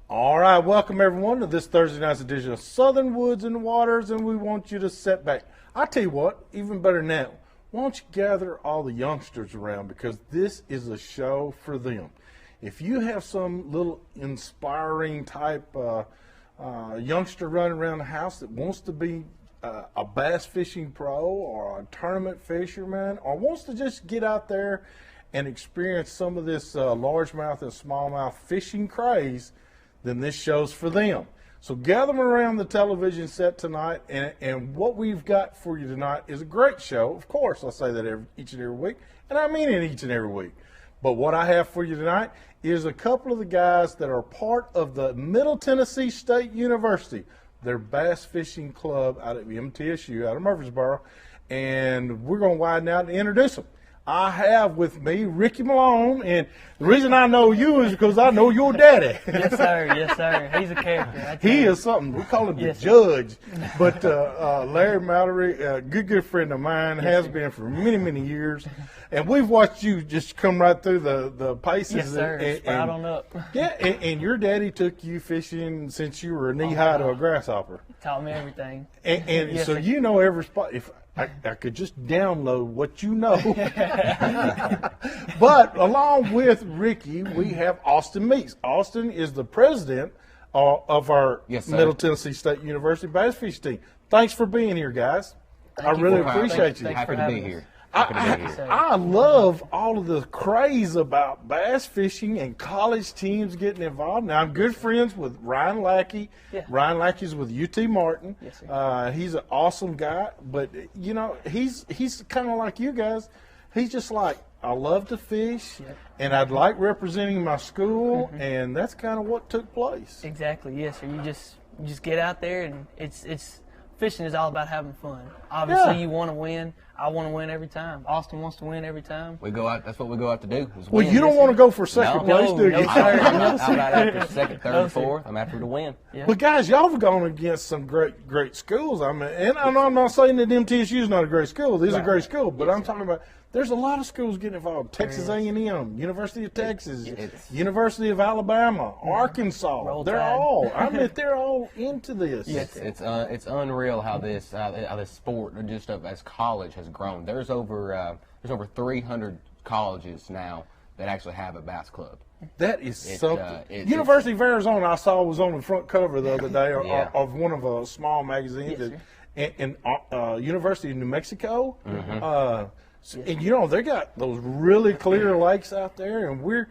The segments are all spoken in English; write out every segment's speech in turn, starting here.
All right, welcome everyone to this Thursday night's edition of Southern Woods and Waters, and we want you to sit back. I tell you what, even better now, why don't you gather all the youngsters around, because this is a show for them. If you have some little inspiring type youngster running around the house that wants to be a bass fishing pro or a tournament fisherman, or wants to just get out there and experience some of this largemouth and smallmouth fishing craze, then this show's for them. So gather them around the television set tonight, and what we've got for you tonight is a great show. Of course, I say that each and every week, and I mean it each and every week. But what I have for you tonight is a couple of the guys that are part of the Middle Tennessee State University, their bass fishing club out at MTSU, out of Murfreesboro, and we're going to widen out and introduce them. I have with me Ricky Malone, and the reason I know you is because I know your daddy. Yes, sir. Yes, sir. He's a character. He is something. We call him the judge. But Larry Mallory, a good friend of mine, has been for many, many years. And we've watched you just come right through the paces. Yes, sir. Sprout on up. Yeah, and your daddy took you fishing since you were knee-high to a grasshopper. Taught me everything. And yes, so sir. you know every spot. If I could just download what you know. But along with Ricky, we have Austin Meeks. Austin is the president of our Middle Tennessee State University bass fish team. Thanks for being here, guys. I really appreciate you. Happy to be here. I love all of the craze about bass fishing and college teams getting involved. Now, I'm good friends with Ryan Lackey. Yeah. Ryan Lackey's with UT Martin. Yes, sir. He's an awesome guy, but, you know, he's kind of like you guys. He's just like, I love to fish, and I'd like representing my school, and that's kind of what took place. Exactly. Yes, sir. You just get out there, and it's fishing is all about having fun. Obviously, you want to win. I want to win every time. Austin wants to win every time. We go out. That's what we go out to do. Well, you don't want to go for second place, do you? No, sir. I'm not after second, third, fourth. I'm after to win. Yeah. But guys, y'all have gone against some great schools. I mean, and I'm not saying that MTSU is not a great school. This is a great school, but I'm talking about there's a lot of schools getting involved. Texas A&M, University of Texas, University of Alabama, Arkansas. They're all into this. Yes, it's unreal how this sport, or just as college, has grown. There's over 300 colleges now that actually have a bass club. That is something. University of Arizona, I saw, was on the front cover the other day of one of a small magazines. And University of New Mexico. And you know, they got those really clear lakes out there, and we're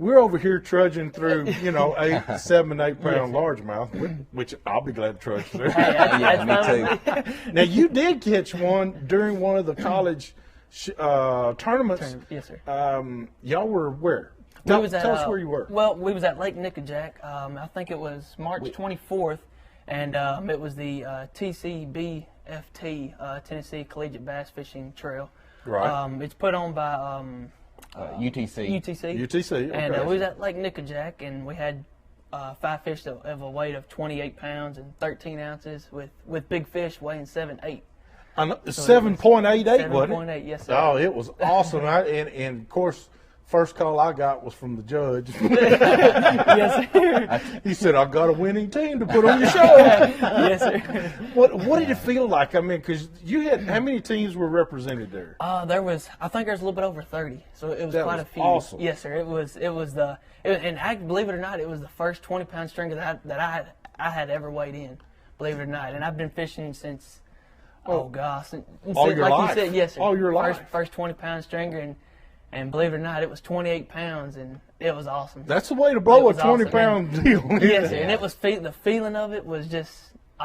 over here trudging through, you know, 7, 8 pound largemouth, which I'll be glad to trudge through. Yeah, me too. Now, you did catch one during one of the college tournaments. Yes, sir. Y'all were where? Tell us where you were. Well, we was at Lake Nickajack. I think it was March 24th, and it was the TCBFT, Tennessee Collegiate Bass Fishing Trail. Right. It's put on by UTC. UTC, okay. And we was at Lake Nickajack, and we had 5 fish of a weight of 28 pounds and 13 ounces with big fish weighing 7.8. 7.88, wasn't it? 7.8, yes, sir. Oh, it was awesome. And of course, first call I got was from the judge. Yes, sir. He said, I got a winning team to put on your show. Yes, sir. What did it feel like? I mean, because you had, how many teams were represented there? I think there's a little bit over 30, so it was quite a few. Awesome. Yes, sir. And believe it or not, it was the first 20-pound stringer that I had ever weighed in. Believe it or not, and I've been fishing since all your like life. You said, yes, sir. All your life. First 20-pound stringer, and believe it or not, it was 28 pounds, and it was awesome. That's the way to blow a 20-pound deal. Yes, sir. And it was the feeling of it was just.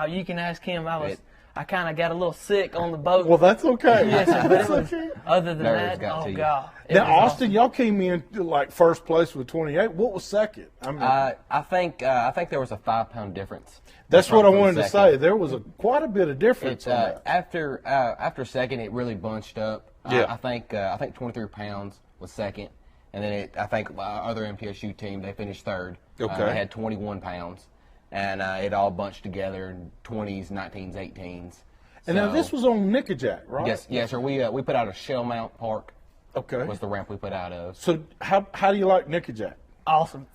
You can ask him. I kind of got a little sick on the boat. Well, that's okay. Yes, sir. But it was, other than Nerves that, got to you. God. Now, Austin, y'all came in like first place with 28. What was second? I mean, I think there was a 5-pound difference. that's what I wanted to say. There was quite a bit of difference. It's, after second, it really bunched up. Yeah. I think 23 pounds was second, and then I think other MTSU team, they finished third. Okay. They had 21 pounds, and it all bunched together in 20s, 19s, 18s. And now this was on Nickajack, right? Yes, sir. We put out a Shell Mount Park. Okay. Was the ramp we put out of. So how do you like Nickajack? Awesome.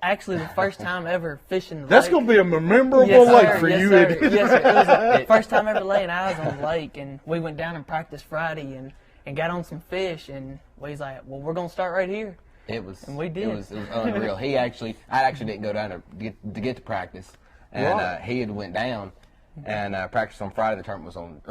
Actually, the first time ever fishing the That's lake. going to be a memorable Yes, lake sir. for Yes, you. sir. Yes, sir. It was the first time ever laying eyes on the lake, and we went down and practiced Friday and got on some fish, and he's like, well, we're going to start right here. It was. And we did. It was unreal. I actually didn't go down to get to practice, and Right. he had went down and practiced on Friday. The tournament was on,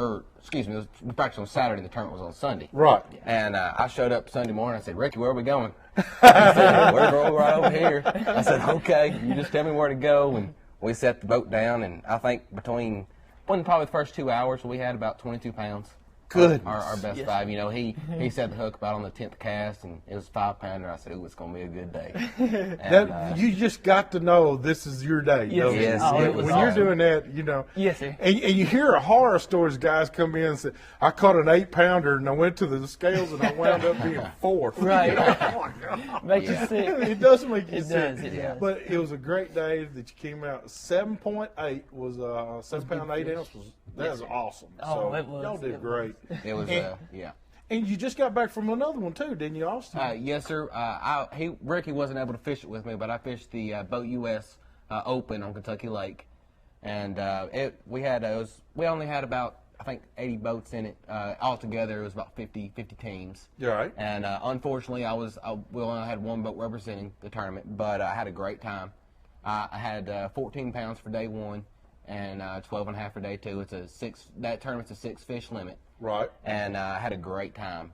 we practiced on Saturday. The tournament was on Sunday. Right. And I showed up Sunday morning. I said, Ricky, where are we going? He said, we're going right over here. I said, okay, you just tell me where to go. And we set the boat down, and I think between probably the first 2 hours, we had about 22 pounds. Good. Our best Yes. 5. You know, he set the hook about on the 10th cast, and it was a 5-pounder. I said, ooh, it's going to be a good day. And, You just got to know this is your day. Yes, don't you? yes, it when was you're awesome. doing that, you know. Yes, sir. And you hear horror stories. Guys come in and say, "I caught an 8-pounder, and I went to the scales, and I wound up being 4." Right. Oh my God. Makes Yeah. you sick. It does make you It sick. does, it does. But it was a great day that you came out. 7.8 was 7-pound 8 ounce was that was awesome. Oh, so it was. y'all did It great. it was, And- yeah. And you just got back from another one too, didn't you, Austin? Yes, sir. Ricky wasn't able to fish it with me, but I fished the Boat US Open on Kentucky Lake, and we only had about, I think, 80 boats in it altogether. It was about 50 teams. You're right. And unfortunately, we only had one boat representing the tournament, but I had a great time. I had 14 pounds for day 1 and 12 and a half for day 2. That tournament's a 6-fish limit. Right. And I had a great time.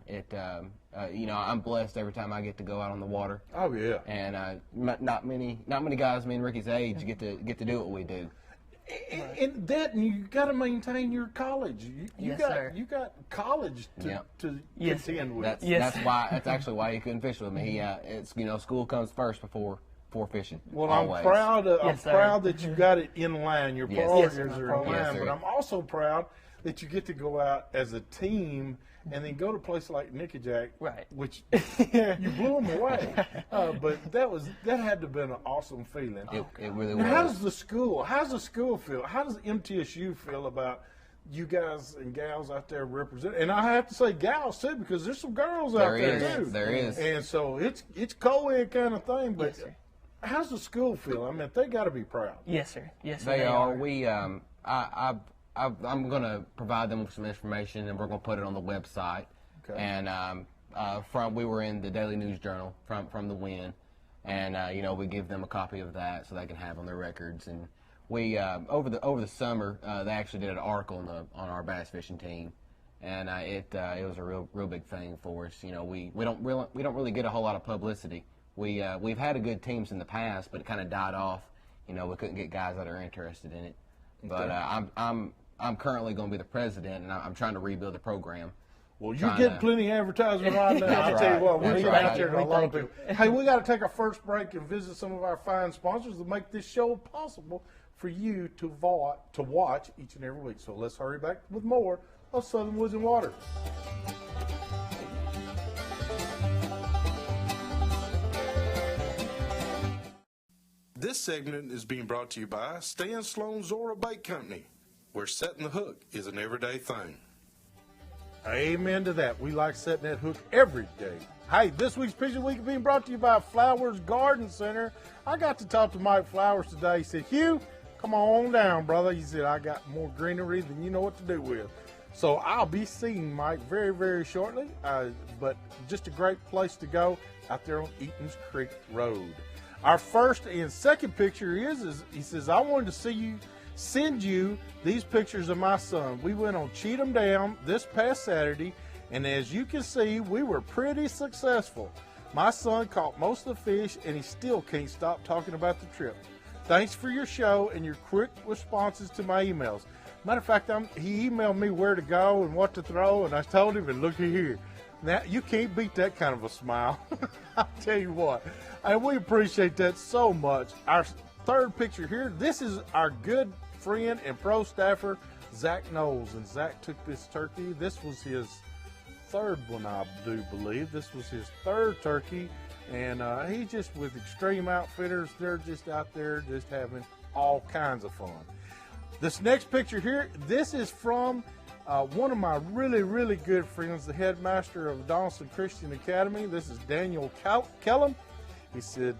I'm blessed every time I get to go out on the water. Oh yeah. And not many guys me and Ricky's age get to do what we do. And you got to maintain your college. Yes, sir. You got college to Yep. Yes, contend with. That's Yes. that's actually why he couldn't fish with me. It's school comes first before fishing. Well, always. I'm proud. I'm Yes, sir. proud that you got it in line. Your Yes. priorities Yes, are sir. in line. Yes, sir. But I'm also proud that you get to go out as a team and then go to a place like Nickajack, Right. which you blew them away. But that had to have been an awesome feeling. It really Now, was. how's the school feel? How does MTSU feel about you guys and gals out there representing? And I have to say gals too, because there's some girls out there is. too. There is. And so it's co-ed kind of thing. But Yes, sir. how's the school feel? I mean, they got to be proud. Yes, sir. Yes, sir. They are. I'm going to provide them with some information, and we're going to put it on the website. Okay. And we were in the Daily News Journal from the Win, and we give them a copy of that so they can have on their records. And we over the summer they actually did an article on our bass fishing team, and it was a real big thing for us. We don't really get a whole lot of publicity. We've had a good teams in the past, but it kind of died off. We couldn't get guys that are interested in it. But I'm currently going to be the president, and I'm trying to rebuild the program. Well, you're Trying getting to- plenty of advertising right now. That's I'll tell you right. what, we're That's getting right. out there to a lot of Thank people. Hey, we got to take our first break and visit some of our fine sponsors to make this show possible for you to watch each and every week. So let's hurry back with more of Southern Woods and Water. This segment is being brought to you by Stan Sloan Zora Bait Company, where setting the hook is an everyday thing. Amen to that. We like setting that hook every day. Hey, this week's Picture Week is being brought to you by Flowers Garden Center. I got to talk to Mike Flowers today. He said, Hugh, come on down, brother. He said, I got more greenery than you know what to do with. So I'll be seeing Mike very, very shortly. But just a great place to go out there on Eaton's Creek Road. Our first and second picture is he says, I wanted to send you these pictures of my son. We went on Cheatham Dam this past Saturday, and as you can see, we were pretty successful. My son caught most of the fish, and he still can't stop talking about the trip. Thanks for your show and your quick responses to my emails. Matter of fact, he emailed me where to go and what to throw, and I told him, and looky here. Now, you can't beat that kind of a smile. I'll tell you what. And we appreciate that so much. Our third picture here, this is our good friend and pro staffer, Zach Knowles. And Zach took this turkey. This was his third one, I do believe. This was his third turkey. And he's just with Extreme Outfitters. They're just out there just having all kinds of fun. This next picture here, this is from one of my really, really good friends, the headmaster of Donaldson Christian Academy. This is Daniel Kellum. He said,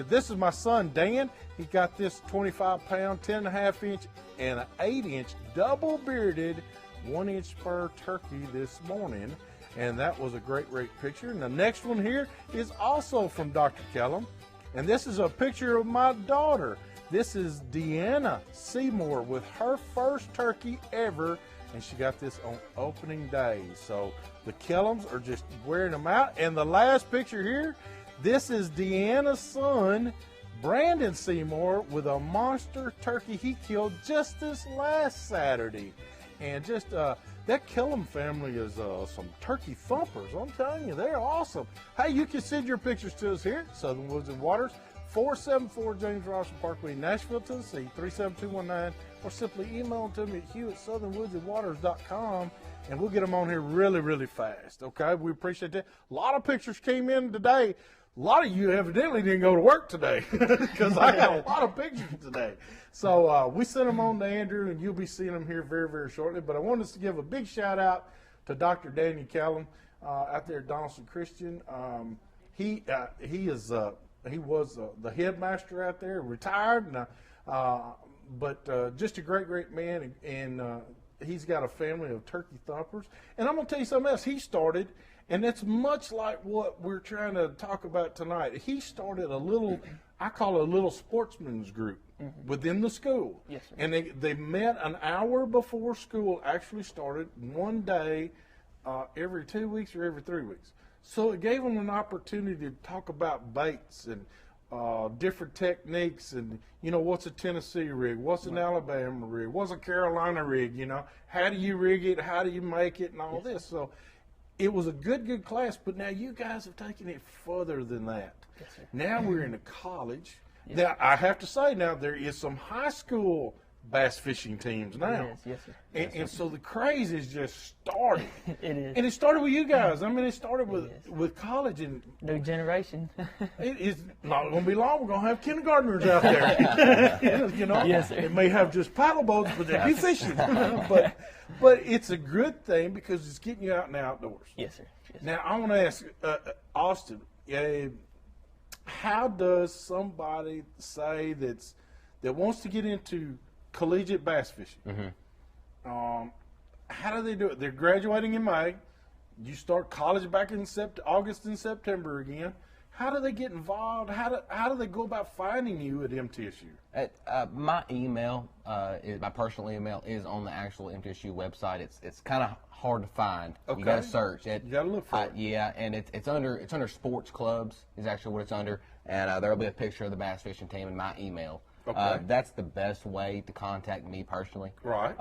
this is my son, Dan. He got this 25-pound, 10.5-inch, and an 8-inch double-bearded 1-inch spur turkey this morning. And that was a great picture. And the next one here is also from Dr. Kellum. And this is a picture of my daughter. This is Deanna Seymour with her first turkey ever. And she got this on opening day. So the Kellums are just wearing them out. And the last picture here, this is Deanna's son, Brandon Seymour, with a monster turkey he killed just this last Saturday. And just that Kellum family is some turkey thumpers. I'm telling you, they're awesome. Hey, you can send your pictures to us here at Southern Woods and Waters, 474 James Robinson Parkway, Nashville, Tennessee, 37219, or simply email them to me at hugh@southernwoodsandwaters.com, and we'll get them on here really fast, okay? We appreciate that. A lot of pictures came in today. A lot of you evidently didn't go to work today because I got a lot of pictures today. So we sent them on to Andrew, and you'll be seeing them here very shortly. But I wanted us to give a big shout out to Dr. Daniel Kellum out there at Donaldson Christian. He was the headmaster out there, retired, but just a great man, and he's got a family of turkey thumpers. And I'm gonna tell you something else. He started. And it's much like what we're trying to talk about tonight. He started a little, I call it a little sportsman's group within the school. Yes, sir. And they met an hour before school actually started, one day every 2 weeks or every 3 weeks. So it gave them an opportunity to talk about baits and different techniques and, what's a Tennessee rig, what's an Alabama rig, what's a Carolina rig, how do you rig it, how do you make it, and all this. So it was a good class, but now you guys have taken it further than that. Yes, sir. Now we're in a college. Yes, now, I have to say now, there is some high school bass fishing teams now. Yes, sir. And so the craze is just starting. It is. And it started with you guys. I mean, it started with college. And New generation. it is not going to be long. We're going to have kindergartners out there. Yes, sir. It may have just paddle boats, but they'll be fishing. But it's a good thing because it's getting you out in the outdoors. Yes, sir. Yes, sir. Now, I want to ask Austin, how does somebody say that wants to get into collegiate bass fishing? How do they do it? They're graduating in May. You start college back in August and September again. How do they get involved? How do they go about finding you at MTSU? My email, my personal email, is on the actual MTSU website. It's kind of hard to find. Okay. You got to search it. You got to look for it. Yeah, and it's under sports clubs is actually what it's under, and there'll be a picture of the bass fishing team in my email. Okay. That's the best way to contact me personally. Right.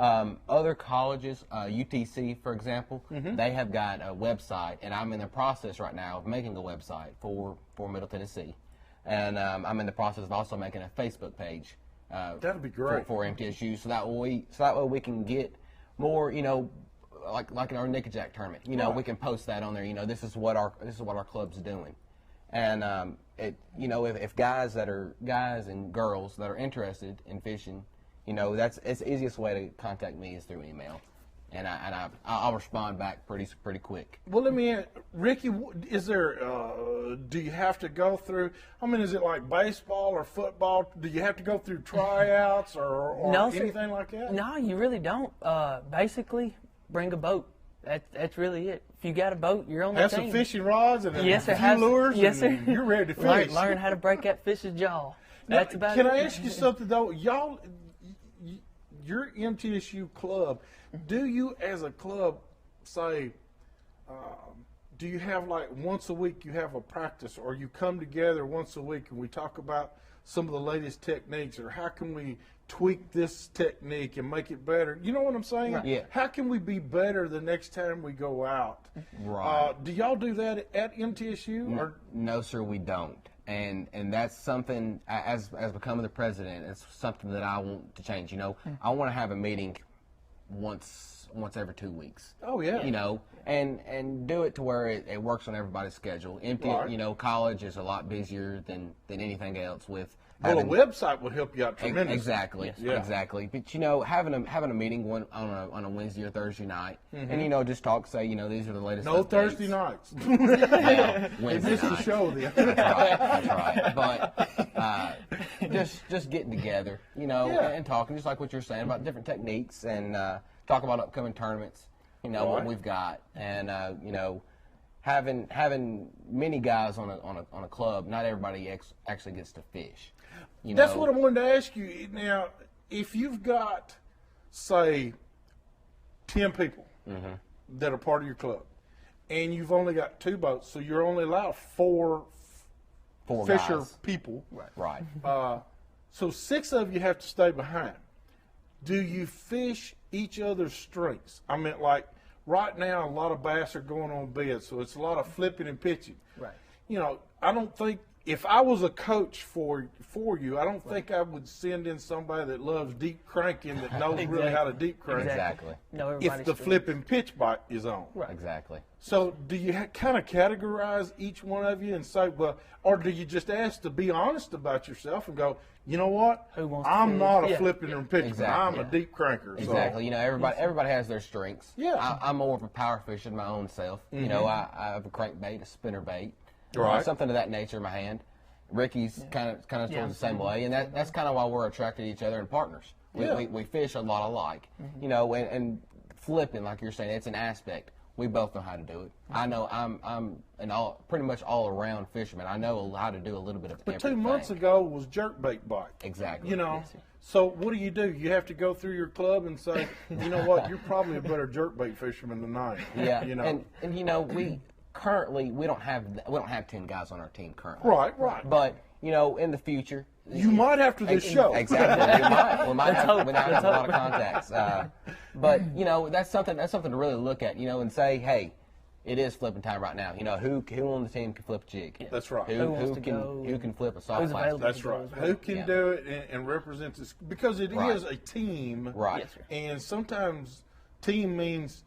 Other colleges, UTC, for example, they have got a website, and I'm in the process right now of making a website for Middle Tennessee. And I'm in the process of also making a Facebook page. That'd be great. For MTSU, so that way we can get more, like in our Nickajack tournament. Right. We can post that on there. This is what our club's doing. And if guys and girls that are interested in fishing, it's the easiest way to contact me is through email, and I'll respond back pretty quick. Well, let me ask, Ricky, is there? Do you have to go through? I mean, is it like baseball or football? Do you have to go through tryouts or No, anything sir. like that? No, you really don't. Basically, bring a boat. That's really it. If you got a boat, you're on the Have team. some fishing rods and Yes, sir. a few lures. Yes, sir. And you're ready to fish. Learn how to break that fish's jaw. Now, That's about can it. I ask you something though? Y'all, your MTSU club, do you as a club say? Do you have like once a week you have a practice, or you come together once a week and we talk about some of the latest techniques, or how can we tweak this technique and make it better? You know what I'm saying? Right. Yeah. How can we be better the next time we go out? Right. Do y'all do that at MTSU? Or? No, sir, we don't. And that's something, as becoming the president, it's something that I want to change. I want to have a meeting once every 2 weeks. Oh yeah. And do it to where it works on everybody's schedule. Right. College is a lot busier than anything else with Well, a website would help you out tremendously. Exactly, exactly. But having a meeting on a Wednesday or Thursday night, and just talk, say, these are the latest. No updates. Thursday nights. Wednesday Missed the night. show then. That's right. But just getting together, and talking, just like what you're saying about different techniques, and talk about upcoming tournaments. What we've got, and having many guys on a club. Not everybody actually gets to fish. That's what I wanted to ask you. Now, if you've got, say, 10 people that are part of your club, and you've only got 2 boats, so you're only allowed four fisher guys. people. Right. So 6 of you have to stay behind. Do you fish each other's strengths? I mean, like right now, a lot of bass are going on beds, so it's a lot of flipping and pitching. Right. I don't think if I was a coach for you, I don't think I would send in somebody that loves deep cranking that knows really how to deep crank. Exactly. If the flip and pitch bite is on. Right. Exactly. So do you kind of categorize each one of you and say, well, or do you just ask to be honest about yourself and go, you know what? Who wants to I'm fish? not a flipping and pitching. Exactly. I'm a deep cranker. Exactly. So. Everybody has their strengths. Yeah. I'm more of a power fisher than my own self. I have a crankbait, a spinner bait, Right. something of that nature in my hand. Ricky's kind of towards the same way, and that's kind of why we're attracted to each other and partners. We fish a lot alike, and flipping, like you're saying, it's an aspect. We both know how to do it. I know I'm pretty much all around fisherman. I know how to do a little bit of But everything. 2 months ago was jerkbait bite. Exactly. So what do? You have to go through your club and say, you know what, you're probably a better jerkbait fisherman than I am. Yeah. And we currently we don't have 10 guys on our team currently. Right. But in the future, You might after this show. Exactly. We might have a lot of contacts. But that's something to really look at. And say, hey, it is flipping time right now. Who on the team can flip a jig? That's right. Who can flip a soft Who's plastic? available? That's right. Who can do it and represent this? Because it is a team. Right. Yes, sir. And sometimes team means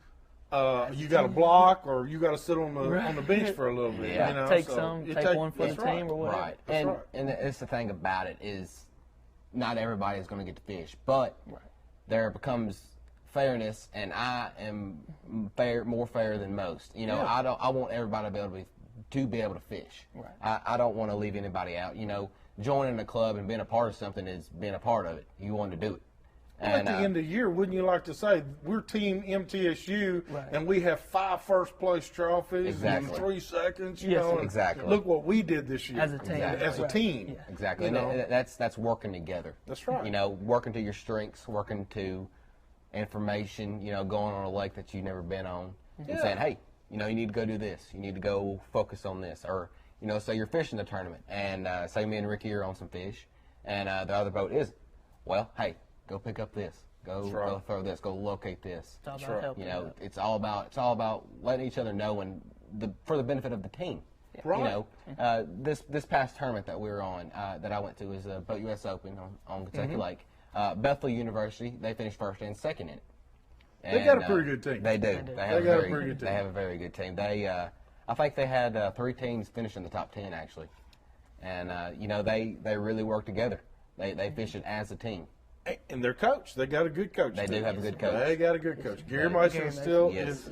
you got to block or you got to sit on the bench for a little bit. Yeah. Take one for the that's team or whatever. Right. That's And right. and it's the thing about it is, not everybody is going to get to fish, but there becomes fairness, and I am more fair than most. I want everybody to be able to fish. Right. I don't want to leave anybody out. Joining a club and being a part of something is being a part of it. You want to do it. Well, at the end of the year, wouldn't you like to say we're Team MTSU and we have 5 first-place trophies Exactly. in 3 seconds? You Yes, know, exactly. Look what we did this year As a team. Exactly. As a team. Yeah. Exactly. You know. And that's working together. That's right. Working to your strengths, working to information, going on a lake that you've never been on, and saying, hey, you need to go do this. You need to go focus on this. Or, say you're fishing the tournament, and say me and Ricky are on some fish, and the other boat isn't. Well, hey, go pick up this. Go throw this. Go locate this. It's all about helping out. It's all about letting each other know, and for the benefit of the team. Right. This past tournament that we were on, that I went to, was a Boat US Open on Kentucky Lake. Bethel University, they finished first and second in it. They got a pretty good team. They do. They have got a pretty good team. They have a very good team. I think they had 3 teams finish in the top 10 actually, and they really work together. They fish it as a team. And their coach, they got a good coach. They do have a good coach. They got a good coach. Gary Mason is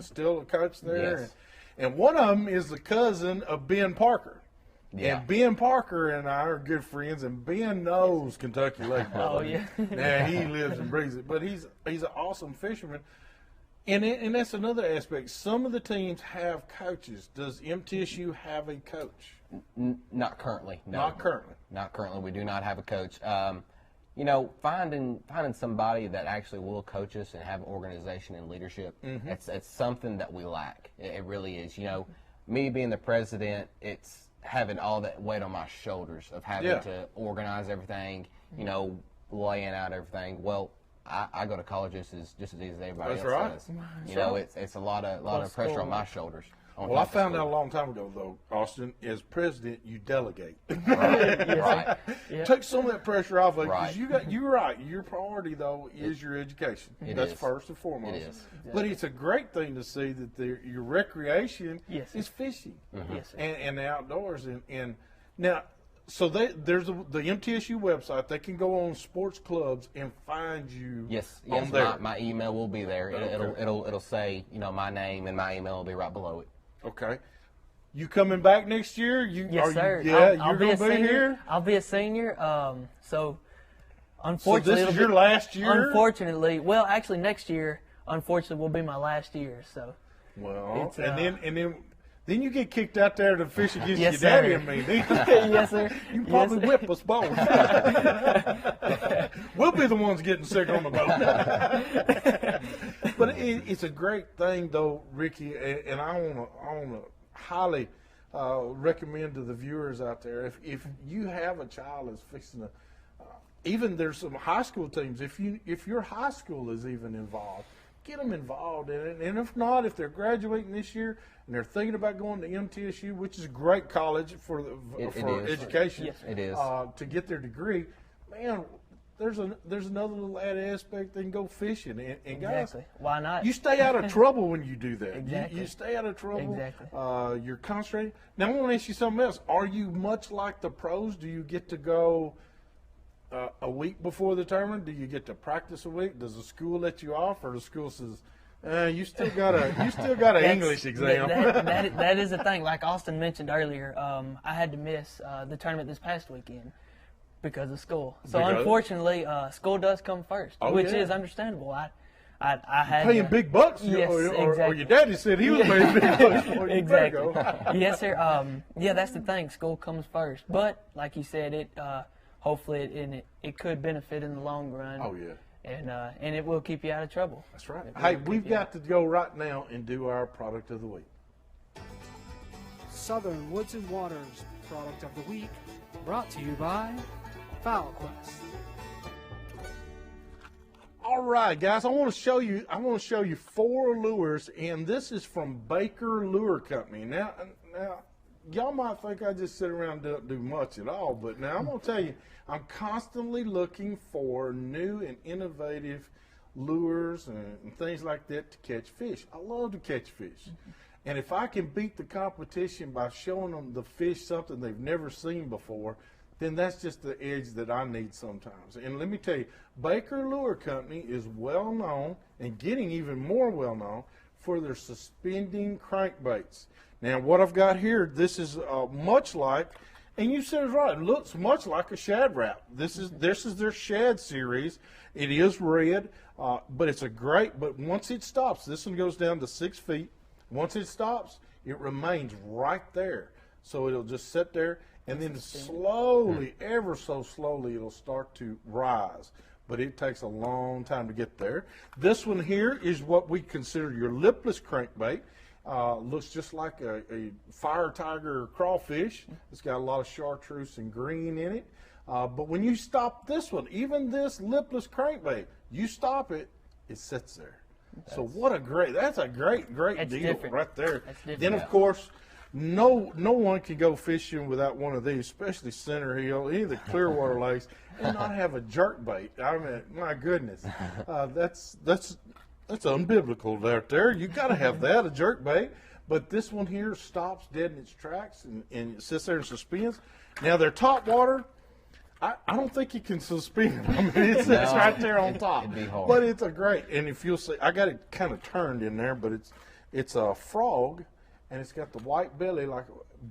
still a coach there. Yes. And one of them is the cousin of Ben Parker. Yeah. And Ben Parker and I are good friends, and Ben knows Kentucky Lake. Oh, yeah. Yeah, he lives and breathes it. But he's an awesome fisherman. And that's another aspect. Some of the teams have coaches. Does MTSU have a coach? Not currently. No. Not currently. Not currently. We do not have a coach. Finding somebody that actually will coach us and have organization and leadership, it's something that we lack. It really is. Me being the president, it's having all that weight on my shoulders of having to organize everything, laying out everything. Well, I go to college just as easy as everybody That's else right. does. It's a lot of pressure on my shoulders. Well, I found out a long time ago, though, Austin, as president, you delegate. Right. Take some of that pressure off. Like, 'cause Right. you're right. Your priority, though, is your education. That's is. first and foremost. It is. But it's a great thing to see that your recreation Yes. is fishing Yes, sir. and the outdoors. And now, So there's the MTSU website. They can go on sports clubs and find you. Yes, on there. my email will be there. Okay. It'll say, you know, my name, and my email will be right below it. Okay. You coming back next year? Yes, sir. You're going to be here? I'll be a senior. So, unfortunately, this is your last year? Unfortunately, well, actually, next year, unfortunately, will be my last year. So, well, then you get kicked out there to fish against Yes, your daddy sir. and me. Then yes, sir. you can probably Yes, sir. whip us both. We'll be the ones getting sick on the boat. But it's a great thing, though, Ricky, and I want to highly recommend to the viewers out there, if you have a child that's fixing to, even there's some high school teams, if your high school is even involved, get them involved in it. And if not, if they're graduating this year and they're thinking about going to MTSU, which is a great college for education, Yes, it is. To get their degree, man, there's another little added aspect. They can go fishing, and guys, Exactly. Why not? you stay out of trouble when you do that. Exactly. You stay out of trouble. Exactly. You're concentrated. Now, I want to ask you something else. Are you much like the pros? Do you get to go a week before the tournament? Do you get to practice a week? Does the school let you off, or the school says, you still got an English exam? That is the thing. Like Austin mentioned earlier, I had to miss the tournament this past weekend because of school. So unfortunately, school does come first, which is understandable. I had paying big bucks. Yes, or exactly. your daddy said he was paying big bucks for you. Exactly. Yes, sir. Yeah, that's the thing. School comes first, but like you said, hopefully it could benefit in the long run. Oh yeah. And it will keep you out of trouble. That's right. Hey, we've got to go right now and do our product of the week. Southern Woods and Waters Product of the Week, brought to you by Foul Quest. All right, guys, I want to show you 4 lures, and this is from Baker Lure Company. Now, y'all might think I just sit around and don't do much at all, but now I'm going to tell you, I'm constantly looking for new and innovative lures and things like that to catch fish. I love to catch fish. And if I can beat the competition by showing them the fish something they've never seen before, then that's just the edge that I need sometimes. And let me tell you, Baker Lure Company is well known and getting even more well known for their suspending crankbaits. Now, what I've got here, this is much like, and you said it right, it looks much like a shad wrap. This is their shad series. It is red, but it's but once it stops, this one goes down to 6 feet. Once it stops, it remains right there. So it'll just sit there, and then slowly, ever so slowly, it'll start to rise. But it takes a long time to get there. This one here is what we consider your lipless crankbait. Looks just like a fire tiger crawfish. It's got a lot of chartreuse and green in it. But when you stop this one, even this lipless crankbait, you stop it, it sits there. So that's a great deal different. right there. That's different. Then of course, no one can go fishing without one of these, especially Center Hill, any of the Clearwater lakes, and not have a jerk bait. I mean, my goodness, that's unbiblical right there. You got to have that, a jerk bait. But this one here stops dead in its tracks and it sits there and suspends. Now their top water, I don't think you can suspend. I mean, it sits right there on top. It'd be hard. But it's a great, and if you'll see, I got it kind of turned in there, but it's a frog, and it's got the white belly,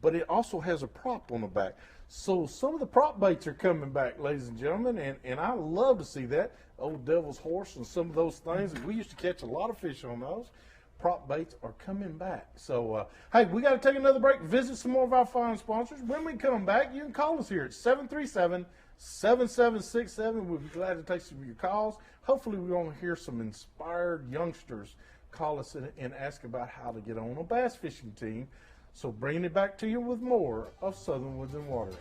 but it also has a prop on the back. So some of the prop baits are coming back, ladies and gentlemen, and I love to see that. Old Devil's Horse and some of those things. We used to catch a lot of fish on those. Prop baits are coming back. So, hey, we got to take another break, visit some more of our fine sponsors. When we come back, you can call us here at 737-7767. We'll be glad to take some of your calls. Hopefully, we're going to hear some inspired youngsters call us and ask about how to get on a bass fishing team. So, bringing it back to you with more of Southern Woods and Waters.